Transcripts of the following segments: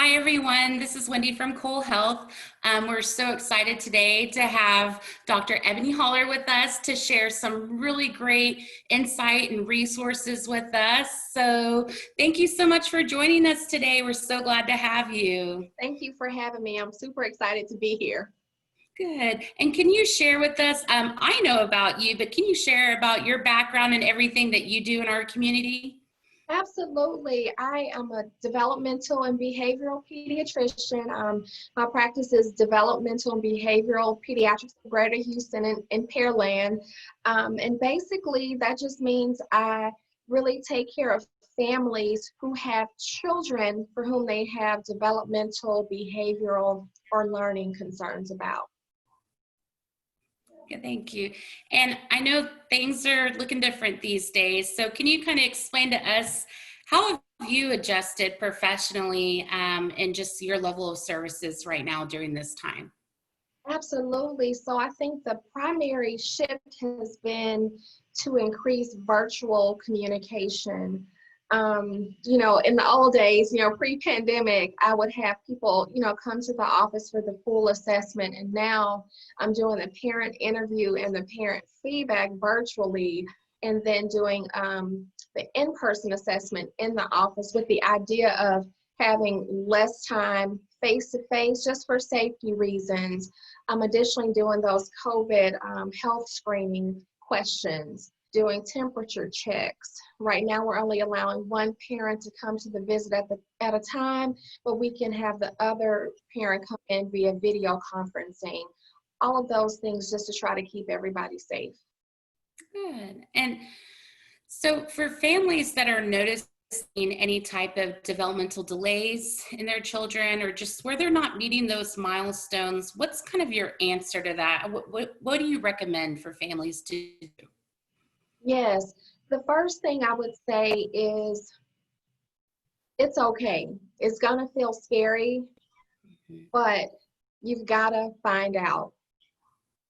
Hi, everyone. This is Wendy from Cole Health. We're so excited today to have Dr. Eboni Hollier with us to share some really great insight and resources with us. So thank you so much for joining us today. We're so glad to have you. Thank you for having me. I'm super excited to be here. Good. And can you share with us, I know about you, but can you share about your background and everything that you do in our community? Absolutely. I am a developmental and behavioral pediatrician. My practice is developmental and behavioral pediatrics in Greater Houston and Pearland. And basically, that just means I really take care of families who have children for whom they have developmental, behavioral, or learning concerns about. Yeah, thank you. And I know things are looking different these days. So can you kind of explain to us how have you adjusted professionally and just your level of services right now during this time? Absolutely. So I think the primary shift has been to increase virtual communication. In the old days, pre-pandemic, I would have people, come to the office for the full assessment. And now I'm doing the parent interview and the parent feedback virtually, and then doing the in-person assessment in the office with the idea of having less time face-to-face just for safety reasons. I'm additionally doing those COVID health screening questions, doing temperature checks. Right now, we're only allowing one parent to come to the visit at a time, but we can have the other parent come in via video conferencing. All of those things just to try to keep everybody safe. Good. And so for families that are noticing any type of developmental delays in their children or just where they're not meeting those milestones, what's kind of your answer to that? What do you recommend for families to do? Yes, the first thing I would say is it's okay. It's going to feel scary, but you've got to find out.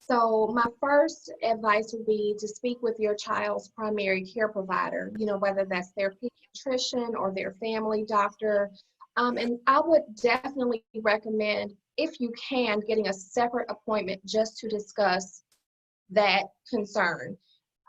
So my first advice would be to speak with your child's primary care provider, whether that's their pediatrician or their family doctor. And I would definitely recommend, if you can, getting a separate appointment just to discuss that concern.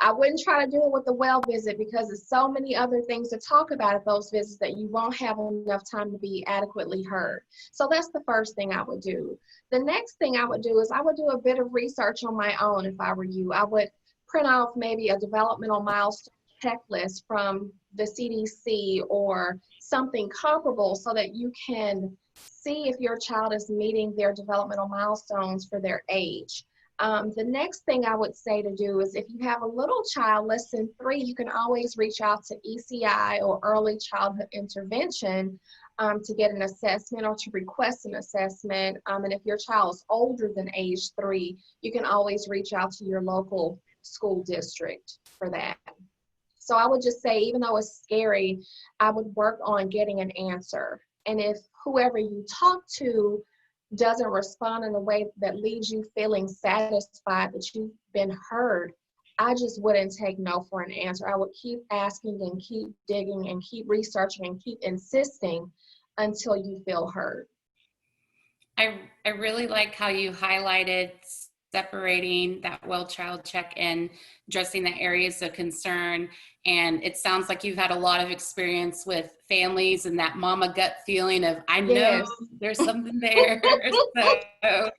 I wouldn't try to do it with the well visit because there's so many other things to talk about at those visits that you won't have enough time to be adequately heard. So that's the first thing I would do. The next thing I would do is I would do a bit of research on my own if I were you. I would print off maybe a developmental milestone checklist from the CDC or something comparable so that you can see if your child is meeting their developmental milestones for their age. The next thing I would say to do is if you have a little child, less than 3, you can always reach out to ECI or early childhood intervention to get an assessment or to request an assessment. And if your child is older than age 3, you can always reach out to your local school district for that. So I would just say, even though it's scary, I would work on getting an answer. And if whoever you talk to doesn't respond in a way that leaves you feeling satisfied that you've been heard, I just wouldn't take no for an answer. I would keep asking and keep digging and keep researching and keep insisting until you feel heard. I really like how you highlighted separating that well child check-in, addressing the areas of concern. And it sounds like you've had a lot of experience with families and that mama gut feeling of, I know Yes. there's something there. So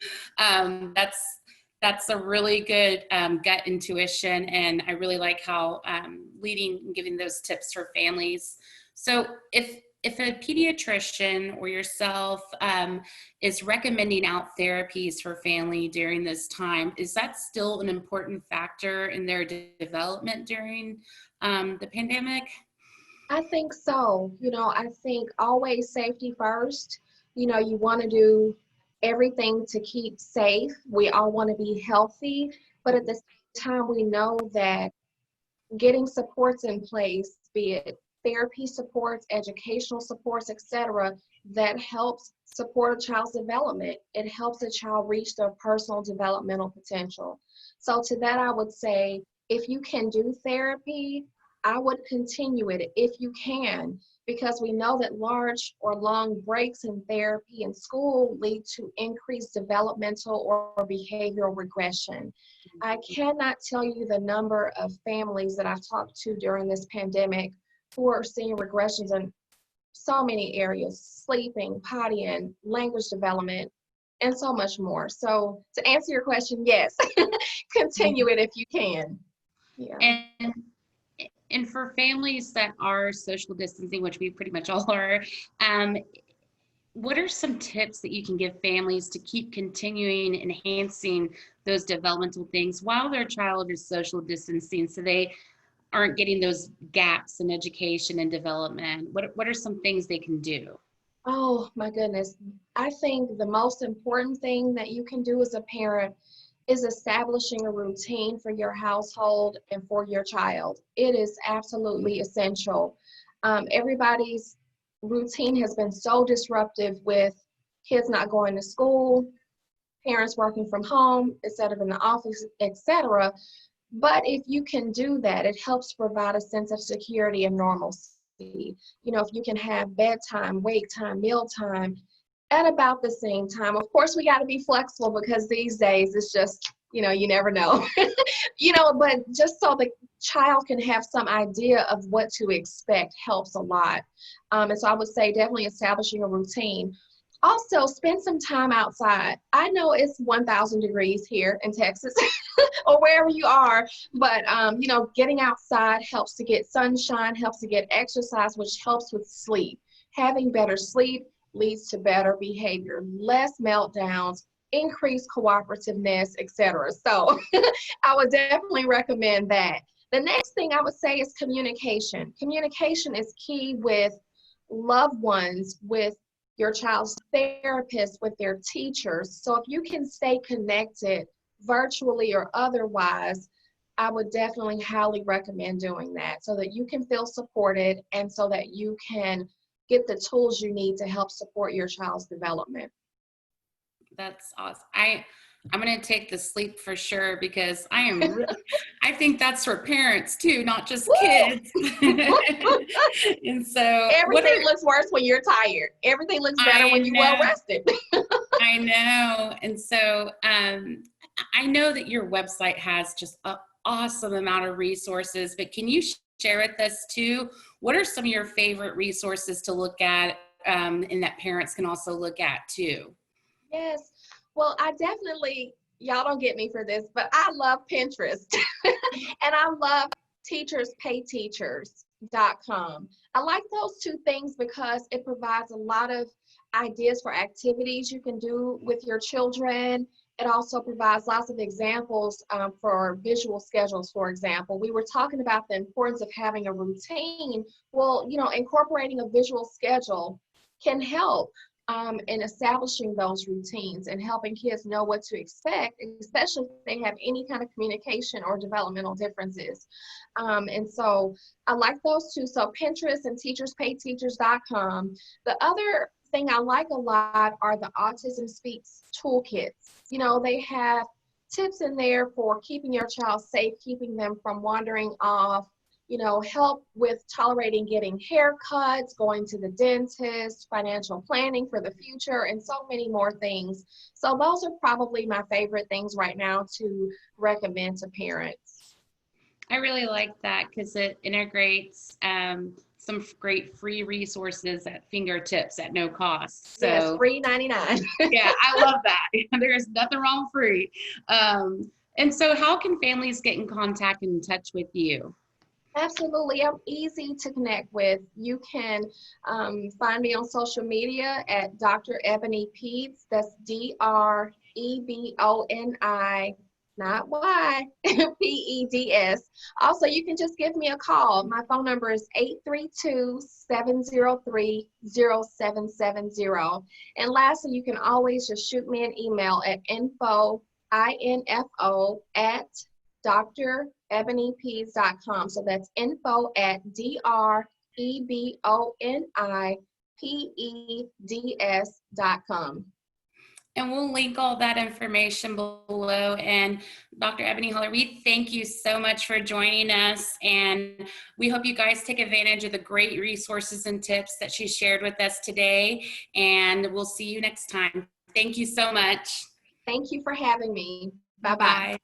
that's a really good gut intuition. And I really like how leading and giving those tips for families. So if a pediatrician or yourself is recommending out therapies for family during this time, is that still an important factor in their development during the pandemic? I think so. I think always safety first. You want to do everything to keep safe. We all want to be healthy, but at the same time, we know that getting supports in place, be it therapy supports, educational supports, etc., that helps support a child's development. It helps a child reach their personal developmental potential. So to that, I would say, if you can do therapy, I would continue it if you can. because we know that large or long breaks in therapy and school lead to increased developmental or behavioral regression. I cannot tell you the number of families that I've talked to during this pandemic who are seeing regressions in so many areas: sleeping, pottying, language development, and so much more. So to answer your question, yes, continue it if you can. Yeah. And for families that are social distancing, which we pretty much all are, what are some tips that you can give families to keep continuing enhancing those developmental things while their child is social distancing, so they aren't getting those gaps in education and development? What are some things they can do? Oh my goodness. I think the most important thing that you can do as a parent is establishing a routine for your household and for your child. It is absolutely essential. Everybody's routine has been so disruptive with kids not going to school, parents working from home instead of in the office, etc. But if you can do that, it helps provide a sense of security and normalcy. You know, if you can have bedtime, wake time, meal time at about the same time. Of course, we got to be flexible because these days it's just, you know, you never know. But just so the child can have some idea of what to expect helps a lot. And so I would say definitely establishing a routine. Also, spend some time outside. I know it's 1,000 degrees here in Texas or wherever you are, but, getting outside helps to get sunshine, helps to get exercise, which helps with sleep. Having better sleep leads to better behavior, less meltdowns, increased cooperativeness, etc. So I would definitely recommend that. The next thing I would say is communication. Communication is key with loved ones, with your child's therapist, with their teachers. So if you can stay connected virtually or otherwise, I would definitely highly recommend doing that so that you can feel supported and so that you can get the tools you need to help support your child's development. That's awesome. I'm going to take the sleep for sure, because I think that's for parents too, not just kids. And so everything looks worse when you're tired. Everything looks better when you're well rested. I know. And so I know that your website has just an awesome amount of resources, but can you share with us too, what are some of your favorite resources to look at and that parents can also look at too? Yes. Well, I definitely, y'all don't get me for this, but I love Pinterest and I love teacherspayteachers.com. I like those two things because it provides a lot of ideas for activities you can do with your children. It also provides lots of examples for visual schedules, for example. We were talking about the importance of having a routine. Well, incorporating a visual schedule can help in establishing those routines and helping kids know what to expect, especially if they have any kind of communication or developmental differences. And so I like those two. So Pinterest and teacherspayteachers.com. The other thing I like a lot are the Autism Speaks toolkits. They have tips in there for keeping your child safe, keeping them from wandering off, help with tolerating getting haircuts, going to the dentist, financial planning for the future, and so many more things. So those are probably my favorite things right now to recommend to parents. I really like that because it integrates some great free resources at fingertips at no cost. So yes, free 99. Yeah, I love that. There's nothing wrong with free. And so how can families get in contact and in touch with you? Absolutely. I'm easy to connect with. You can find me on social media at Dr. Eboni Peds. That's DREBONI, not Y, PEDS. Also, you can just give me a call. My phone number is 832-703-0770. And lastly, you can always just shoot me an email at info at drebonipeds.com. So that's info at DREBONIPEDS.com. And we'll link all that information below. And Dr. Eboni Hollier, we thank you so much for joining us. And we hope you guys take advantage of the great resources and tips that she shared with us today. And we'll see you next time. Thank you so much. Thank you for having me. Bye-bye. Bye.